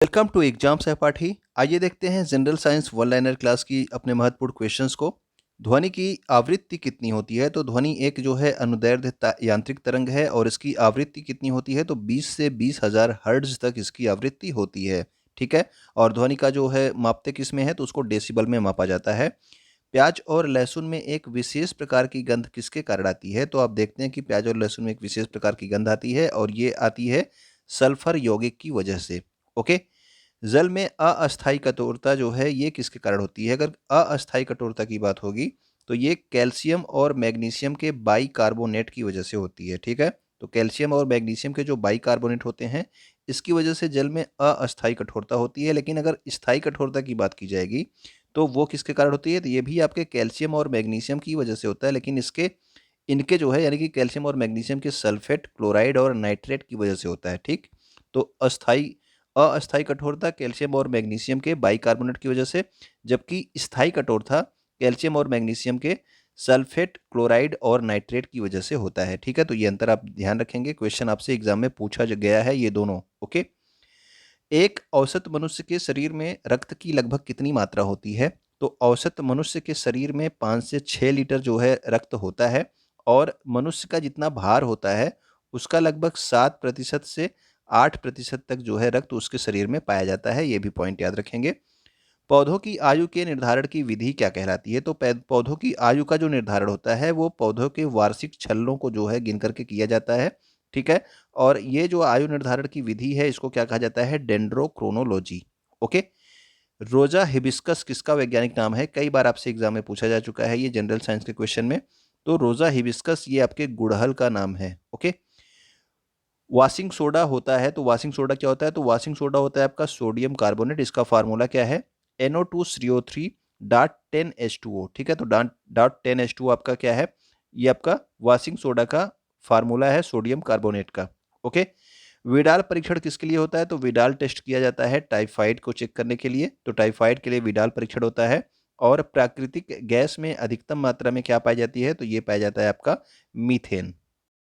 Welcome to exam सहपाठी। आइए देखते हैं general science one liner class की अपने महत्वपूर्ण क्वेश्चंस को। ध्वनि की आवृत्ति कितनी होती है? तो ध्वनि एक जो है अनुदैर्ध्य यांत्रिक तरंग है और इसकी आवृत्ति कितनी होती है? तो 20 से 20,000 हर्ट्ज तक इसकी आवृत्ति होती है। ठीक है। और ध्वनि का जो है मापते किस में है? तो उसको डेसिबल में मापा जाता है। प्याज और लहसुन में एक विशेष प्रकार की गंध किसके कारण आती है? तो आप देखते हैं कि प्याज और लहसुन में एक विशेष प्रकार की गंध आती है और ये आती है सल्फर यौगिक की वजह से। ओके। जल में अस्थायी कठोरता जो है ये किसके कारण होती है? अगर अस्थायी कठोरता की बात होगी तो ये कैल्शियम और मैग्नीशियम के बाइकार्बोनेट की वजह से होती है। ठीक है। तो कैल्शियम और मैग्नीशियम के जो बाइकार्बोनेट होते हैं इसकी वजह से जल में अस्थायी कठोरता होती है। लेकिन अगर स्थायी कठोरता की बात की जाएगी तो वो किसके कारण होती है? तो ये भी आपके कैल्शियम और मैग्नीशियम की वजह से होता है, लेकिन इनके जो है यानी कि कैल्शियम और मैग्नीशियम के सल्फेट, क्लोराइड और नाइट्रेट की वजह से होता है। ठीक। तो अस्थायी कठोरता कैल्शियम और मैग्नीशियम के बाइकार्बोनेट की वजह से, जबकि स्थायी कठोरता कैल्शियम और मैग्नीशियम के सल्फेट, क्लोराइड और नाइट्रेट की वजह से होता है। ठीक है। तो ये अंतर आप ध्यान रखेंगे, क्वेश्चन आपसे एग्जाम में पूछा गया है ये दोनों। ओके। एक औसत मनुष्य के शरीर में रक्त की लगभग कितनी मात्रा होती है? तो औसत मनुष्य के शरीर में 5 से 6 लीटर जो है रक्त होता है और मनुष्य का जितना भार होता है उसका लगभग 7% से 8% तक जो है रक्त उसके शरीर में पाया जाता है। ये भी पॉइंट याद रखेंगे। पौधों की आयु के निर्धारण की विधि क्या कहलाती है? तो पौधों की आयु का जो निर्धारण होता है वो पौधों के वार्षिक छल्लों को जो है गिन करके किया जाता है। ठीक है। और ये जो आयु निर्धारण की विधि है इसको क्या कहा जाता है? डेंड्रोक्रोनोलॉजी। ओके। रोजा हिबिस्कस किसका वैज्ञानिक नाम है? कई बार आपसे एग्जाम में पूछा जा चुका है ये जनरल साइंस के क्वेश्चन में। तो रोजा हिबिस्कस ये आपके गुड़हल का नाम है। ओके। वॉशिंग सोडा होता है तो वॉशिंग सोडा क्या होता है? तो वॉशिंग सोडा होता है आपका सोडियम कार्बोनेट। इसका फार्मूला क्या है? NO2CO3 dot 10H2O। ठीक है। तो डॉट 10H2O आपका क्या है? ये आपका वॉशिंग सोडा का फार्मूला है सोडियम कार्बोनेट का। ओके। विडाल परीक्षण किसके लिए होता है? तो विडाल टेस्ट किया जाता है टाइफाइड को चेक करने के लिए। तो टाइफाइड के लिए विडाल परीक्षण होता है। और प्राकृतिक गैस में अधिकतम मात्रा में क्या पाई जाती है? तो ये पाया जाता है आपका मीथेन।